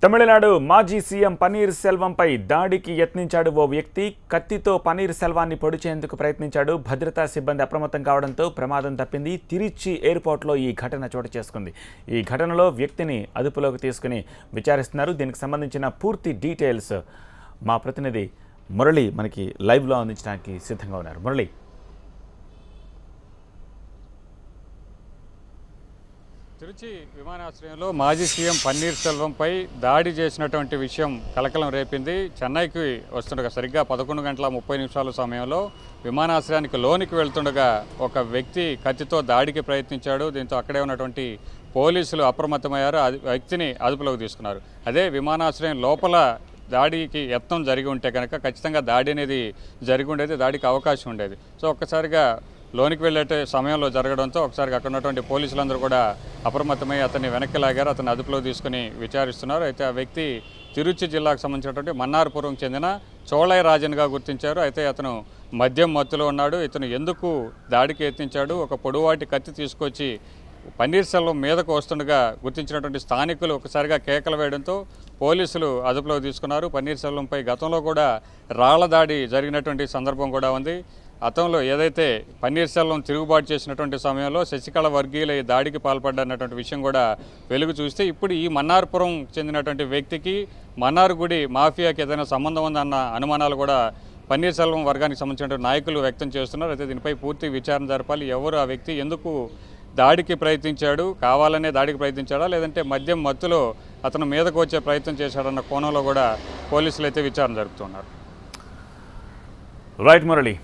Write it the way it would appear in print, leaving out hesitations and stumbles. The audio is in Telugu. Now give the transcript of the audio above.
తమిళనాడు మాజీ సీఎం పన్నీర్ సెల్వంపై దాడికి యత్నించాడు ఓ వ్యక్తి. కత్తితో పన్నీర్ సెల్వాన్ని పొడిచేందుకు ప్రయత్నించాడు. భద్రతా సిబ్బంది అప్రమత్తం కావడంతో ప్రమాదం తప్పింది. తిరుచి ఎయిర్పోర్ట్లో ఈ ఘటన చోటు చేసుకుంది. ఈ ఘటనలో వ్యక్తిని అదుపులోకి తీసుకుని విచారిస్తున్నారు. దీనికి సంబంధించిన పూర్తి డీటెయిల్స్ మా ప్రతినిధి మురళి మనకి లైవ్లో అందించడానికి సిద్ధంగా ఉన్నారు. మురళి, తిరుచి విమానాశ్రయంలో మాజీ సీఎం పన్నీర్ సెల్వంపై దాడి చేసినటువంటి విషయం కలకలం రేపింది. చెన్నైకి వస్తుండగా సరిగ్గా 11:30 సమయంలో విమానాశ్రయానికి లోనికి వెళ్తుండగా ఒక వ్యక్తి కత్తితో దాడికి ప్రయత్నించాడు. దీంతో అక్కడే ఉన్నటువంటి పోలీసులు అప్రమత్తమయ్యారు. వ్యక్తిని అదుపులోకి తీసుకున్నారు. అదే విమానాశ్రయం లోపల దాడికి యత్నం జరిగి ఉంటే కనుక ఖచ్చితంగా దాడి అనేది జరిగి ఉండేది, దాడికి అవకాశం ఉండేది. సో ఒక్కసారిగా లోనికి వెళ్ళే సమయంలో జరగడంతో ఒకసారి అక్కడ ఉన్నటువంటి పోలీసులందరూ కూడా అప్రమత్తమై అతన్ని వెనక్కి లాగారు. అతన్ని అదుపులో తీసుకుని విచారిస్తున్నారు. అయితే ఆ వ్యక్తి తిరుచి జిల్లాకు సంబంధించినటువంటి మన్నార్పురం చెందిన చోళై రాజన్గా గుర్తించారు. అయితే అతను మద్యం మత్తులో ఉన్నాడు. ఇతను ఎందుకు దాడికి యత్నించాడు, ఒక పొడవాటి కత్తి తీసుకొచ్చి పన్నీర్ సెల్వం మీదకు వస్తుండగా గుర్తించినటువంటి స్థానికులు ఒకసారిగా కేకలు వేయడంతో పోలీసులు అదుపులోకి తీసుకున్నారు. పన్నీర్ సెల్వంపై గతంలో కూడా రాళ్ల దాడి జరిగినటువంటి సందర్భం కూడా ఉంది. గతంలో ఏదైతే పన్నీర్ సెల్వం తిరుగుబాటు చేసినటువంటి సమయంలో శశికళ వర్గీయుల ఈ దాడికి పాల్పడ్డన్నటువంటి విషయం కూడా వెలుగు చూస్తే ఇప్పుడు ఈ మన్నార్పురం చెందినటువంటి వ్యక్తికి మన్నార్ గుడి మాఫియాకి ఏదైనా సంబంధం ఉందన్న అనుమానాలు కూడా పన్నీర్ సెల్వం వర్గానికి సంబంధించినటువంటి నాయకులు వ్యక్తం చేస్తున్నారు. అయితే దీనిపై పూర్తి విచారణ జరపాలి. ఎవరు ఆ వ్యక్తి, ఎందుకు దాడికి ప్రయత్నించాడు, కావాలనే దాడికి ప్రయత్నించాడా లేదంటే మద్యం మత్తులో అతను మీదకు వచ్చే ప్రయత్నం చేశాడన్న కోణంలో కూడా పోలీసులు అయితే విచారణ జరుపుతున్నారు. రైట్ మురళి.